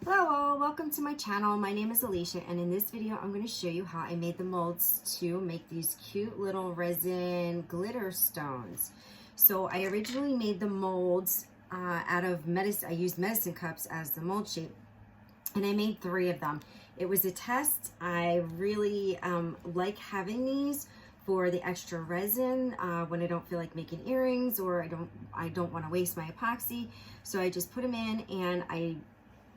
Hello all, welcome to my channel. My name is Alicia, and in this video I'm going to show you how I made the molds to make these cute little resin glitter stones. So I originally made the molds out of medicine. I used medicine cups as the mold shape, and I made 3 of them. It was a test. I really like having these for the extra resin when I don't feel like making earrings, or I don't want to waste my epoxy. So I just put them in, and I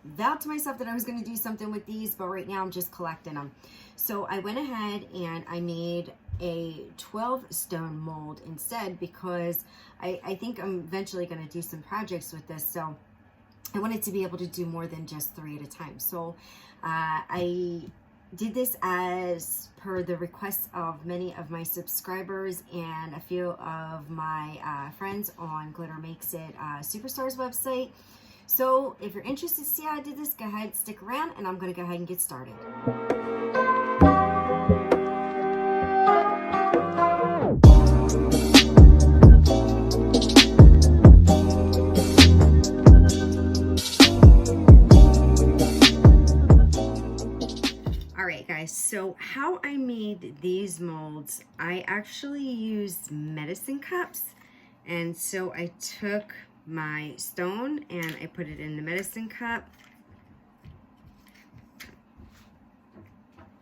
vowed to myself that I was going to do something with these, but right now I'm just collecting them. So I went ahead and I made a 12 stone mold instead, because I think I'm eventually going to do some projects with this. So I wanted to be able to do more than just 3 at a time. So I did this as per the requests of many of my subscribers and a few of my friends on Glitter Makes It Superstars website. So if you're interested to see how I did this, go ahead, stick around, and I'm going to go ahead and get started. Alright guys, so how I made these molds, I actually used medicine cups. And so I took my stone and I put it in the medicine cup,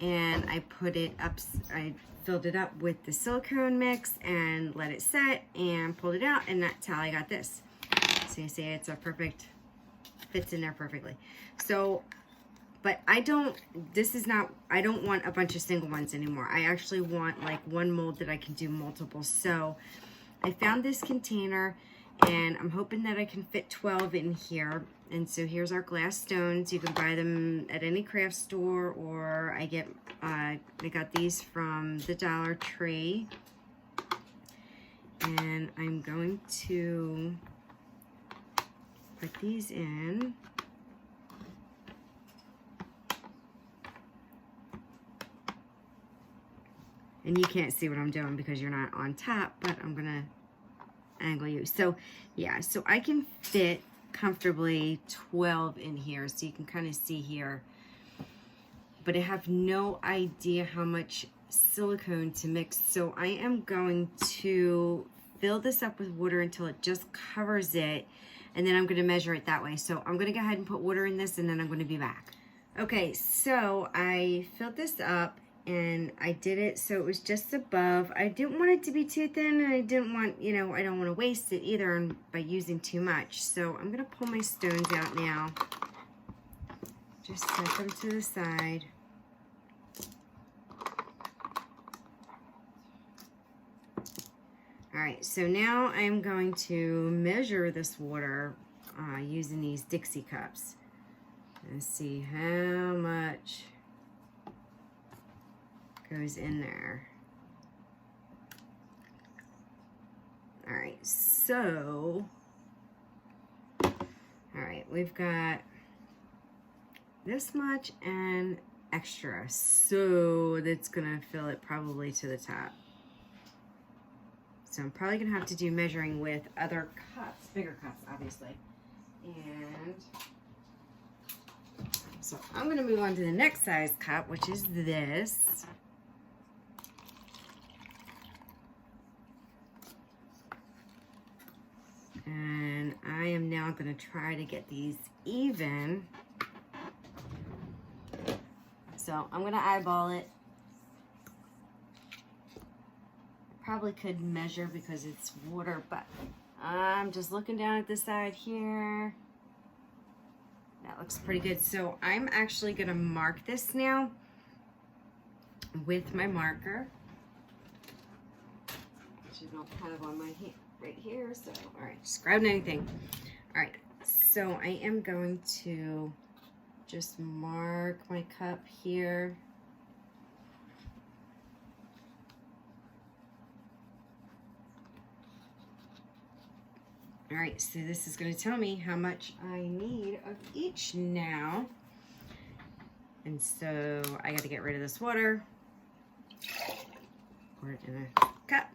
and I put it up, I filled it up with the silicone mix and let it set and pulled it out, and that's how I got this. So you see it's a perfect, fits in there perfectly. So, but I don't want a bunch of single ones anymore. I actually want like one mold that I can do multiple. So I found this container, and I'm hoping that I can fit 12 in here. And so here's our glass stones. You can buy them at any craft store, or I got these from the Dollar Tree. And I'm going to put these in. And you can't see what I'm doing because you're not on top, but I'm gonna angle you. So yeah, so I can fit comfortably 12 in here, so you can kind of see here, but I have no idea how much silicone to mix. So I am going to fill this up with water until it just covers it, and then I'm going to measure it that way. So I'm going to go ahead and put water in this, and then I'm going to be back. Okay, so I filled this up, and I did it so it was just above. I didn't want it to be too thin, and I didn't want, I don't want to waste it either by using too much. So I'm going to pull my stones out now. Just set them to the side. Alright, so now I'm going to measure this water using these Dixie cups. And see how much goes in there. All right, so, all right, we've got this much and extra, so that's gonna fill it probably to the top. So I'm probably gonna have to do measuring with other cups, bigger cups, obviously. And so I'm gonna move on to the next size cup, which is this. And I am now going to try to get these even. So I'm going to eyeball it. I probably could measure because it's water, but I'm just looking down at the side here. That looks pretty good. So I'm actually going to mark this now with my marker, which I don't have on my hand right here. So all right, just grabbing anything. All right, so I am going to just mark my cup here. All right, so this is going to tell me how much I need of each now. And so I got to get rid of this water. Pour it in a cup.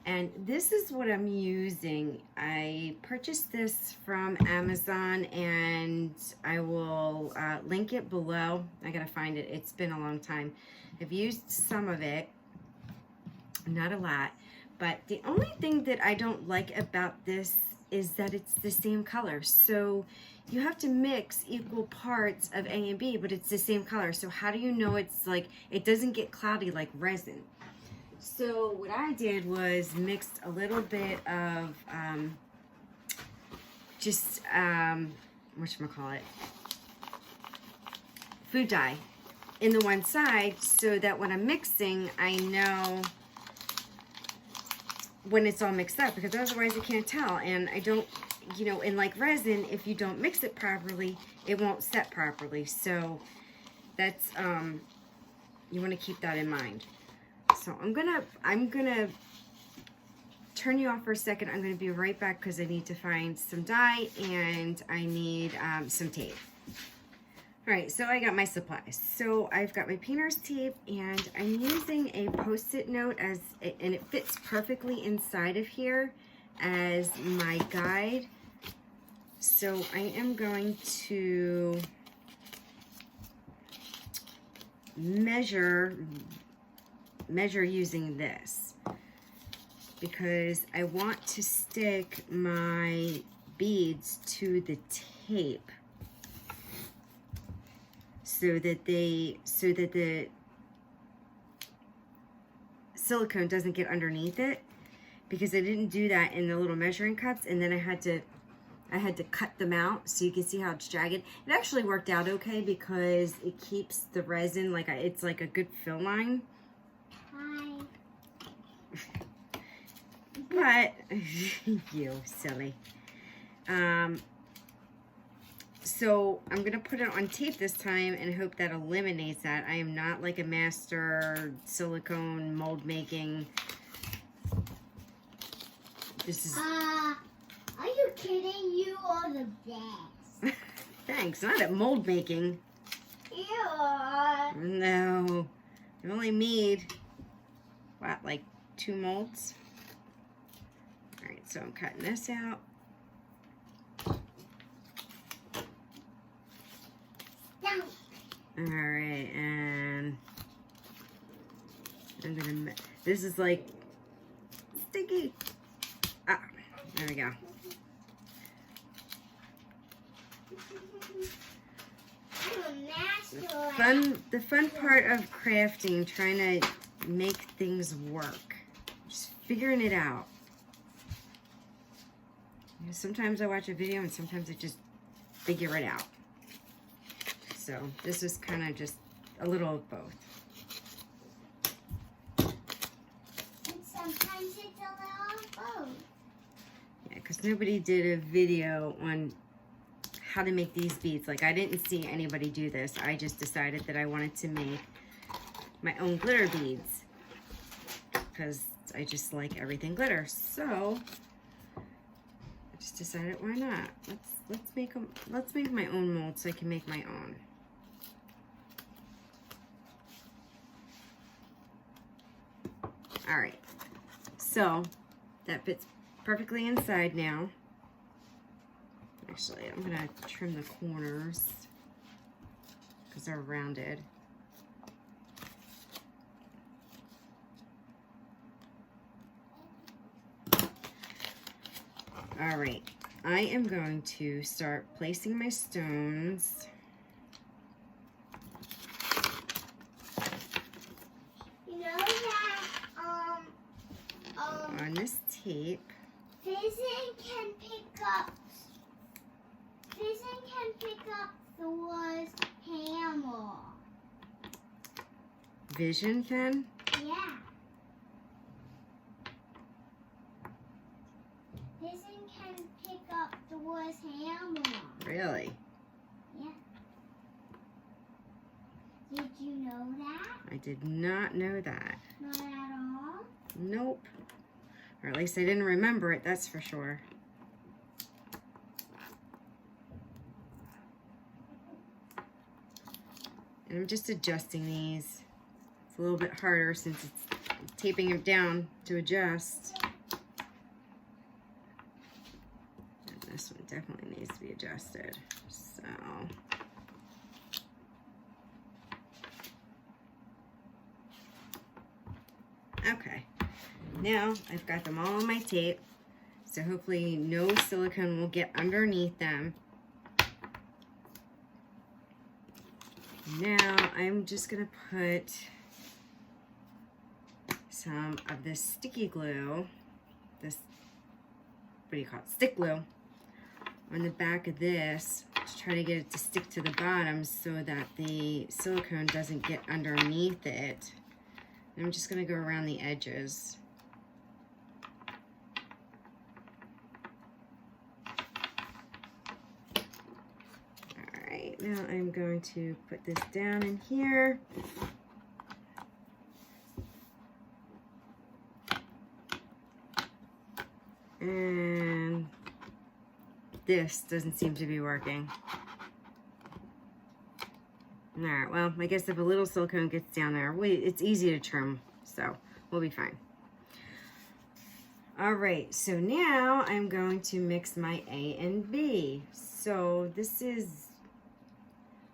And this is what I'm using. I purchased this from Amazon, and I will link it below. I gotta find it. It's been a long time. I've used some of it, not a lot. But the only thing that I don't like about this is that it's the same color. So you have to mix equal parts of A and B, but it's the same color. So how do you know it's like, it doesn't get cloudy like resin? So what I did was mixed a little bit of whatchamacallit, food dye in the one side, so that when I'm mixing, I know when it's all mixed up, because otherwise I can't tell. And I don't, you know, and like resin, if you don't mix it properly, it won't set properly. So that's, you want to keep that in mind. So I'm gonna turn you off for a second. I'm gonna be right back because I need to find some dye and I need some tape. All right, so I got my supplies. So I've got my painter's tape, and I'm using a Post-it note and it fits perfectly inside of here as my guide. So I am going to measure using this, because I want to stick my beads to the tape so that the silicone doesn't get underneath it, because I didn't do that in the little measuring cups, and then I had to cut them out so you can see how it's jagged. It actually worked out okay because it keeps the resin like it's like a good fill line. Hi. But you silly. So I'm gonna put it on tape this time and hope that eliminates that. I am not like a master silicone mold making. This is. Are you kidding? You are the best. Thanks. Not at mold making. You are. No, I only made what, like 2 molds. All right, so I'm cutting this out. All right, and I'm gonna, this is like sticky. Ah, there we go. The fun part of crafting, trying to make things work, just figuring it out. You know, sometimes I watch a video and sometimes I just figure it out. So this is kind of just a little of both. And sometimes it's a little of both. Yeah, because nobody did a video on how to make these beads. Like, I didn't see anybody do this. I just decided that I wanted to make my own glitter beads because I just like everything glitter. So I just decided, why not? Let's make my own mold so I can make my own. All right, so that fits perfectly inside now. Actually, I'm gonna trim the corners because they're rounded. All right, I am going to start placing my stones. You know that On this tape. Resin can pick up Thor's hammer. Vision can? Yeah. Resin can pick up Thor's hammer. Really? Yeah. Did you know that? I did not know that. Not at all? Nope. Or at least I didn't remember it, that's for sure. And I'm just adjusting these. It's a little bit harder since it's taping them down to adjust. definitely needs to be adjusted. So. Okay, now I've got them all on my tape, so hopefully no silicone will get underneath them. Now I'm just gonna put some of this sticky glue, this, what do you call it, stick glue, on the back of this to try to get it to stick to the bottom so that the silicone doesn't get underneath it. I'm just going to go around the edges. Alright, now I'm going to put this down in here. And this doesn't seem to be working. Alright, well, I guess if a little silicone gets down there, it's easy to trim, so we'll be fine. Alright, so now I'm going to mix my A and B. So this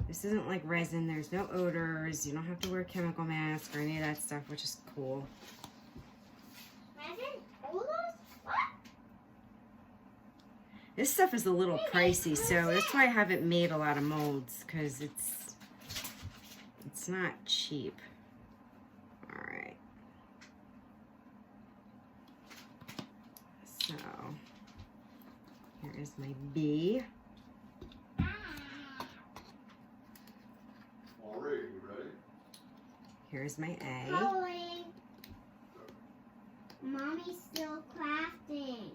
isn't like resin, there's no odors, you don't have to wear a chemical mask or any of that stuff, which is cool. Resin? Odors? What? This stuff is a little pricey, so that's why I haven't made a lot of molds, because it's not cheap. All right. So here is my B. All right, you ready? Here's my A. Coloring. Mommy's still crafting.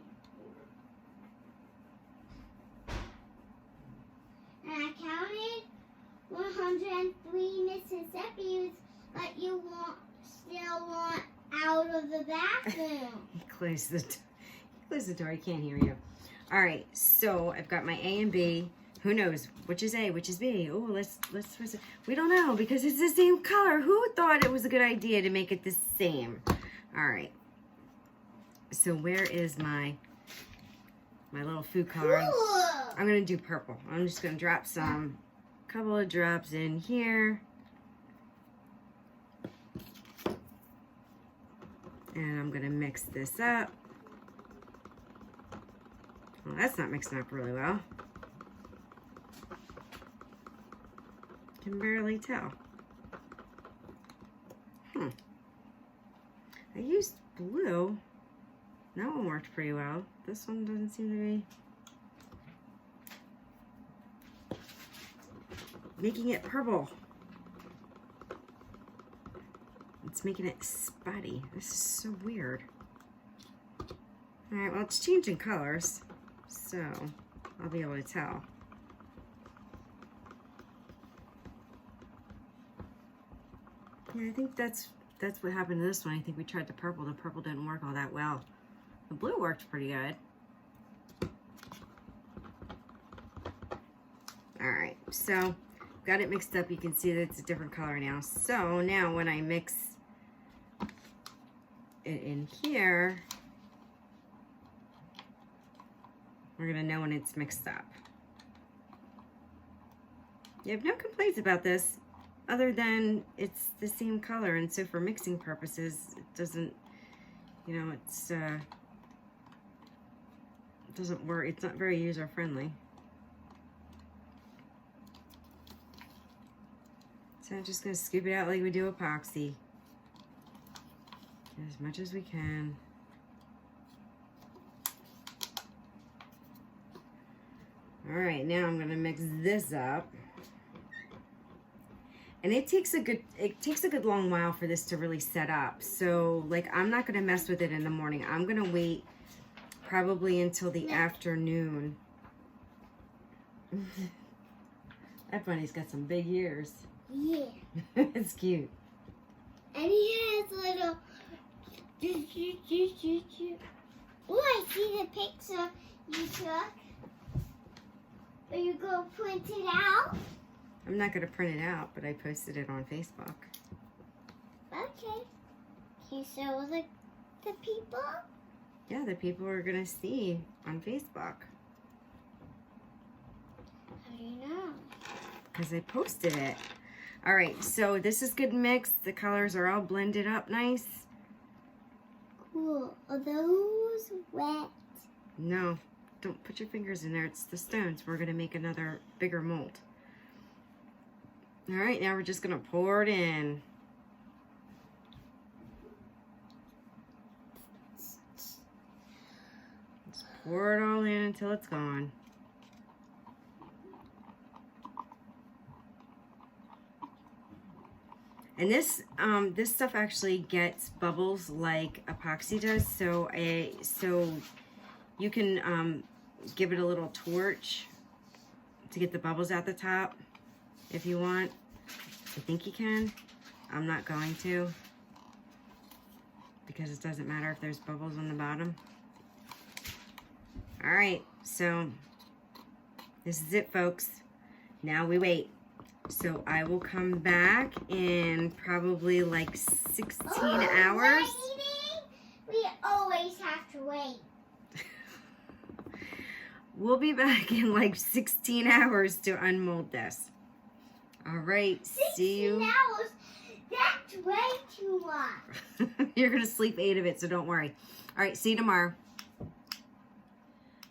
And I counted 103 Mississippis, but you still want out of the bathroom. Close the door. I can't hear you. All right. So I've got my A and B. Who knows which is A, which is B? Oh, let's. We don't know because it's the same color. Who thought it was a good idea to make it the same? All right. So where is my little food coloring? Cool. I'm gonna do purple. I'm just gonna drop some. Couple of drops in here, and I'm gonna mix this up. Well, that's not mixing up really well. Can barely tell. I used blue. That one worked pretty well. This one doesn't seem to be making it purple. It's making it spotty. This is so weird. Alright, well, it's changing colors, so I'll be able to tell. Yeah, I think that's what happened to this one. I think we tried the purple. The purple didn't work all that well. The blue worked pretty good. Alright, so got it mixed up. You can see that it's a different color now. So now when I mix it in here, we're gonna know when it's mixed up. You have no complaints about this other than it's the same color, and so for mixing purposes it doesn't, you know, it doesn't work. It's not very user friendly. So I'm just going to scoop it out like we do epoxy. Get as much as we can. Alright, now I'm going to mix this up. And it takes a good long while for this to really set up. So, like, I'm not going to mess with it in the morning. I'm going to wait probably until the afternoon. That bunny's got some big ears. Yeah. It's cute. And he has little. Oh, I see the picture you took. Are you going to print it out? I'm not going to print it out, but I posted it on Facebook. Okay. Can you show the people? Yeah, the people are going to see on Facebook. do you know? Because I posted it. All right, so this is good mixed. The colors are all blended up nice. Cool. Are those wet? No, don't put your fingers in there. It's the stones. We're going to make another bigger mold. All right, now we're just going to pour it in. Let's pour it all in until it's gone. And this this stuff actually gets bubbles like epoxy does, so you can give it a little torch to get the bubbles out the top if you want. I think you can. I'm not going to, because it doesn't matter if there's bubbles on the bottom. All right, so this is it, folks. Now we wait. So I will come back in probably like 16 hours. Waiting? We always have to wait. We'll be back in like 16 hours to unmold this. All right, see you. 16 hours? That's way too much. You're gonna sleep 8 of it, so don't worry. All right, see you tomorrow.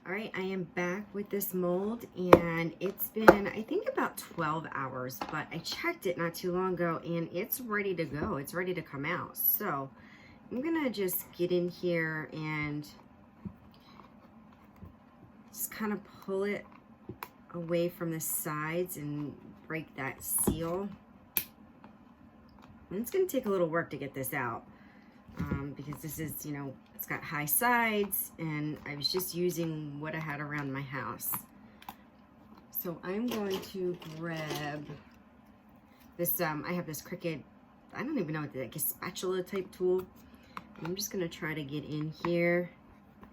All right, I am back with this mold, and it's been, I think, about 12 hours, but I checked it not too long ago, and it's ready to go. It's ready to come out. So I'm gonna just get in here and just kind of pull it away from the sides and break that seal. And it's gonna take a little work to get this out, because this is, you know, it's got high sides, and I was just using what I had around my house. So I'm going to grab this, I have this Cricut, I don't even know what, like a spatula type tool. I'm just gonna try to get in here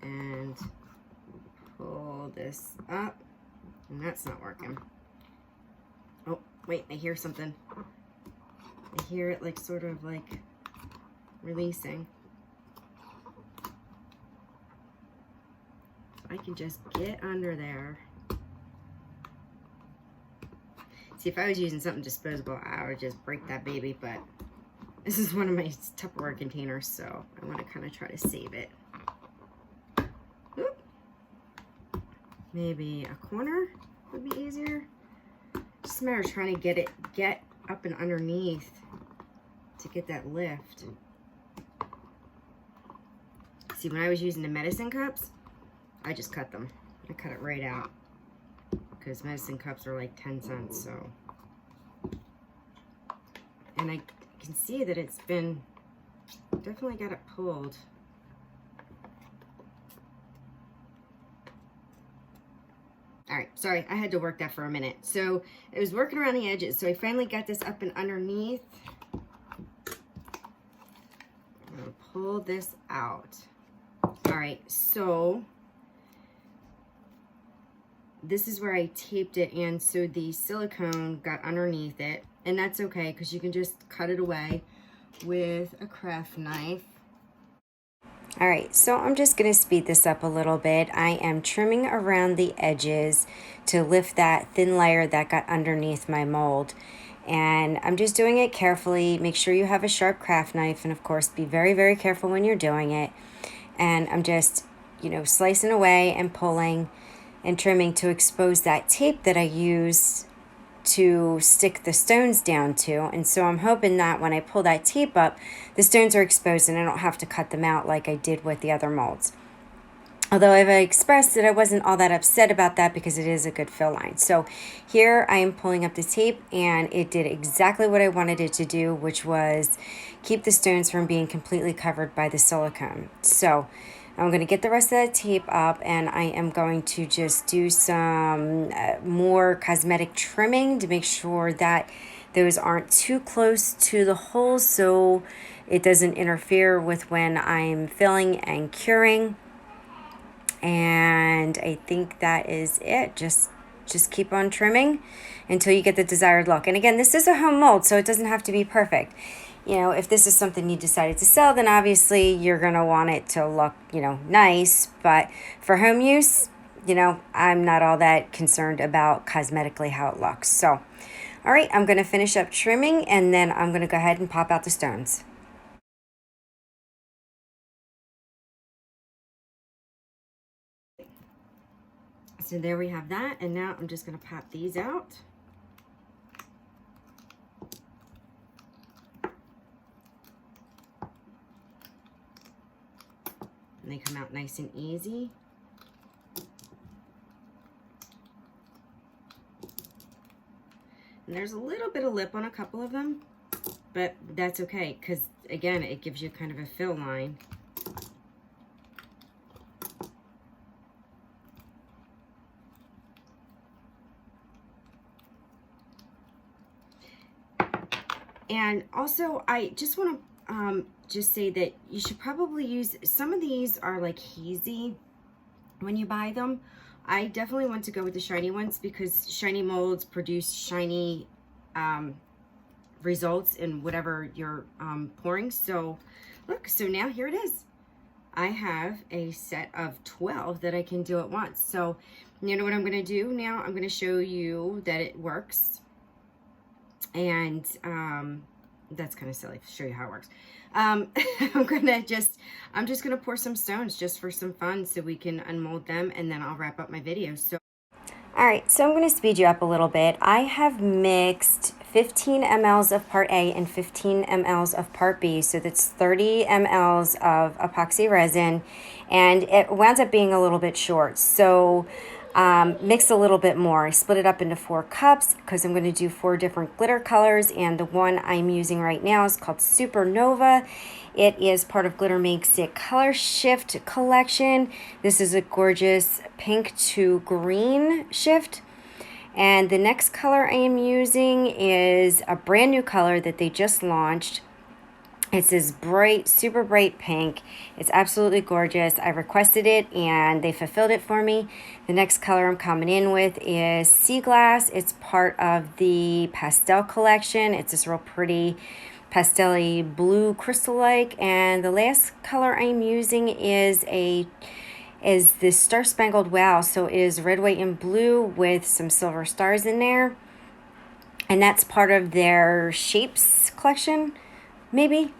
and pull this up, and that's not working. Oh, wait, I hear something. I hear it like sort of like releasing. I can just get under there. See, if I was using something disposable, I would just break that baby, but this is one of my Tupperware containers, so I want to kind of try to save it. Oop. Maybe a corner would be easier. Just a matter of trying to get up and underneath to get that lift. See, when I was using the medicine cups, I just cut them. I cut it right out, because medicine cups are like 10 cents, so. And I can see that it's been, definitely got it pulled. All right, sorry, I had to work that for a minute. So it was working around the edges, so I finally got this up and underneath. I'm gonna pull this out. All right, so this is where I taped it, and so the silicone got underneath it, and that's okay, because you can just cut it away with a craft knife. All right, so I'm just gonna speed this up a little bit. I am trimming around the edges to lift that thin layer that got underneath my mold. And I'm just doing it carefully. Make sure you have a sharp craft knife, and of course, be very, very careful when you're doing it. And I'm just, you know, slicing away and pulling and trimming to expose that tape that I used to stick the stones down to. And so I'm hoping that when I pull that tape up, the stones are exposed and I don't have to cut them out like I did with the other molds. Although I've expressed that I wasn't all that upset about that, because it is a good fill line. So here I am pulling up the tape, and it did exactly what I wanted it to do, which was keep the stones from being completely covered by the silicone. So I'm going to get the rest of that tape up, and I am going to just do some more cosmetic trimming to make sure that those aren't too close to the holes, so it doesn't interfere with when I'm filling and curing. And I think that is it. Just keep on trimming until you get the desired look. And again, this is a home mold, so it doesn't have to be perfect. You know, if this is something you decided to sell, then obviously you're going to want it to look, you know, nice. But for home use, you know, I'm not all that concerned about cosmetically how it looks. So, all right, I'm going to finish up trimming and then I'm going to go ahead and pop out the stones. So there we have that, and now I'm just going to pop these out. And they come out nice and easy. And there's a little bit of lip on a couple of them, but that's okay, because again, it gives you kind of a fill line. And also, I just want to just say that you should probably use, some of these are like hazy when you buy them. I definitely want to go with the shiny ones because shiny molds produce shiny results in whatever you're pouring. So look, so now here it is. I have a set of 12 that I can do at once. So you know what I'm going to do now? I'm going to show you that it works. And that's kind of silly to show you how it works. I'm just gonna pour some stones just for some fun so we can unmold them, and then I'll wrap up my video. So all right, so I'm going to speed you up a little bit. I have mixed 15 mLs of part A and 15 mLs of part B, so that's 30 mLs of epoxy resin, and it wound up being a little bit short. So mix a little bit more. I split it up into 4 cups because I'm going to do 4 different glitter colors, and the one I'm using right now is called Supernova. It is part of Glitter Makes It Color Shift collection. This is a gorgeous pink to green shift. And the next color I am using is a brand new color that they just launched. It's this bright, super bright pink. It's absolutely gorgeous. I requested it and they fulfilled it for me. The next color I'm coming in with is Sea Glass. It's part of the pastel collection. It's this real pretty pastel-y blue crystal-like. And the last color I'm using is this Star Spangled Wow. So it is red, white, and blue with some silver stars in there. And that's part of their shapes collection, maybe.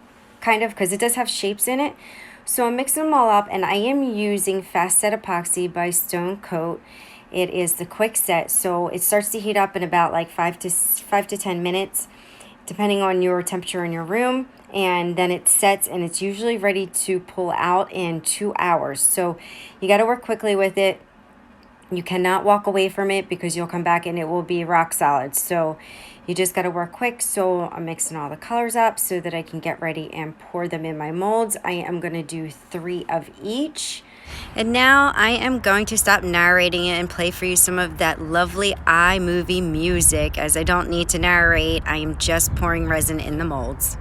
Kind of, because it does have shapes in it. So I'm mixing them all up, and I am using Fast Set Epoxy by Stone Coat. It is the quick set, so it starts to heat up in about like 5 to 10 minutes, depending on your temperature in your room, and then it sets, and it's usually ready to pull out in 2 hours. So you got to work quickly with it. You cannot walk away from it because you'll come back and it will be rock solid. So you just got to work quick. So I'm mixing all the colors up so that I can get ready and pour them in my molds. I am going to do 3 of each. And now I am going to stop narrating it and play for you some of that lovely iMovie music, as I don't need to narrate. I am just pouring resin in the molds.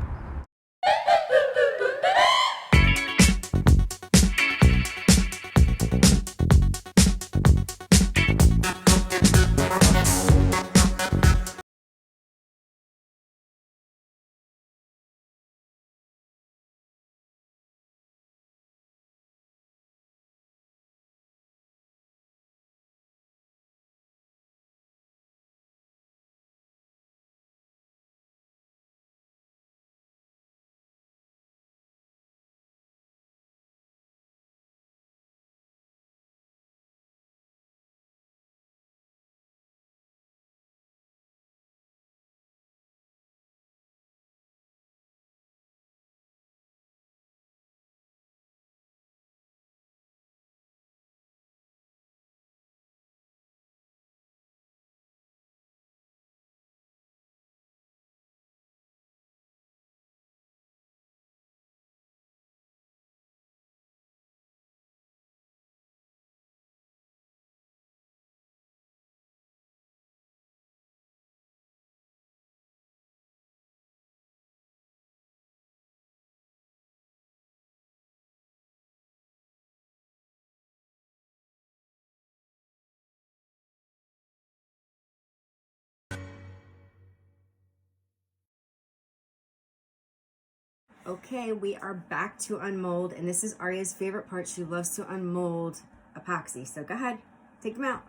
Okay, we are back to unmold, and this is Arya's favorite part. She loves to unmold epoxy. So go ahead. Take them out.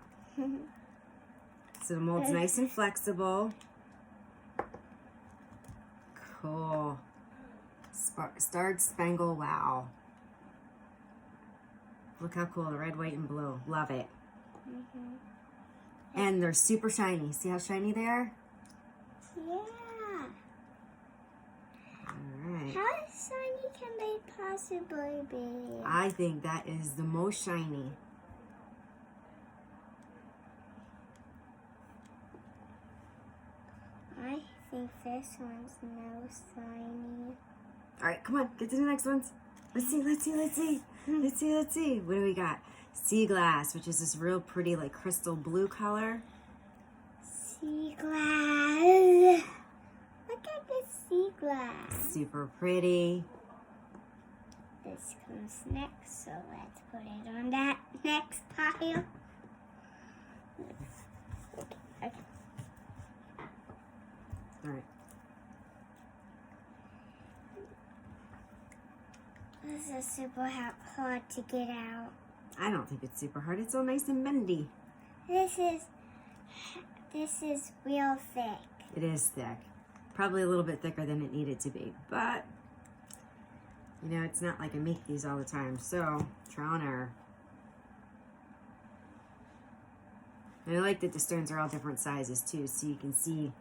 So the mold's nice and flexible. Cool. Starred Spangle Wow. Look how cool, the red, white, and blue. Love it. And they're super shiny. See how shiny they are? Yeah. Alright. How shiny can they possibly be? I think that is the most shiny. I think this one's no shiny. Alright, come on, get to the next ones. Let's see. What do we got? Sea glass, which is this real pretty, like, crystal blue color. Sea glass. Look at this sea glass. Super pretty. This comes next, so let's put it on that next pile. Okay. Alright. This is super hard to get out. I don't think it's super hard. It's all nice and bendy. This is real thick. It is thick. Probably a little bit thicker than it needed to be. But, you know, it's not like I make these all the time. So, trial and error. And I like that the stones are all different sizes too. So you can see,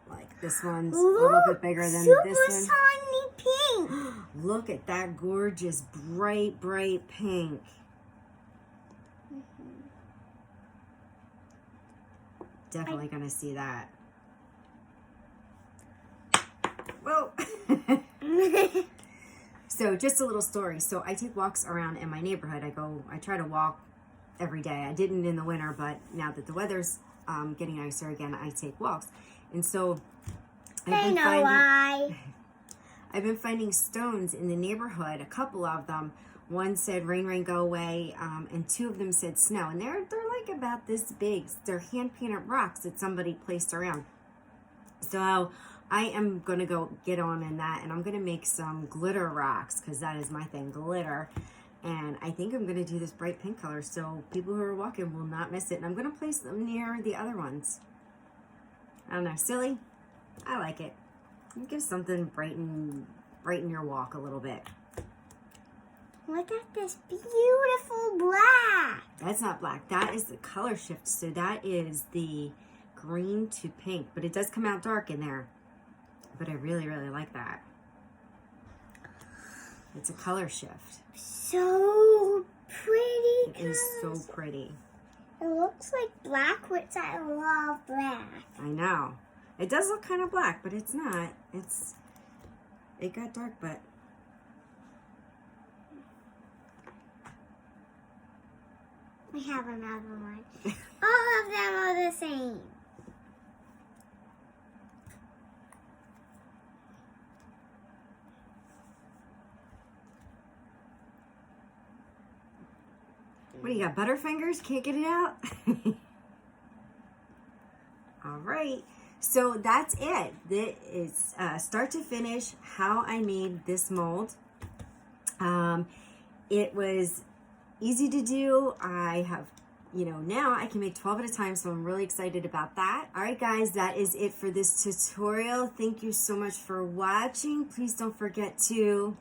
like, this one's a little bit bigger than this one. Super shiny pink. Look at that gorgeous, bright, bright pink. Definitely gonna see that. Whoa! So just a little story. So I take walks around in my neighborhood. I try to walk every day. I didn't in the winter, but now that the weather's getting nicer again, I take walks. And so I've been finding stones in the neighborhood, a couple of them. One said rain, rain, go away, and two of them said snow. And they're like about this big. They're hand-painted rocks that somebody placed around. So I am going to go get on in that, and I'm going to make some glitter rocks, because that is my thing, glitter. And I think I'm going to do this bright pink color, so people who are walking will not miss it. And I'm going to place them near the other ones. I don't know, silly? I like it. Give something brighten your walk a little bit. Look at this beautiful black. That's not black. That is the color shift. So that is the green to pink. But it does come out dark in there. But I really, really like that. It's a color shift. So pretty. It is so pretty. It looks like black, which I love black. I know. It does look kind of black, but it's not. It got dark, but... We have another one. All of them are the same. What do you got, Butterfingers? Can't get it out? All right. So that's it. That is start to finish how I made this mold. It was easy to do. I have, now I can make 12 at a time, so I'm really excited about that. All right, guys, that is it for this tutorial. Thank you so much for watching. Please don't forget to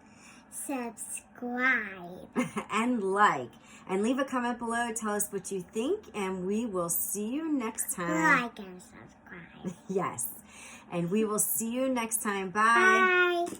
subscribe and like. And leave a comment below. Tell us what you think, and we will see you next time. Like and subscribe. Yes. And we will see you next time. Bye. Bye.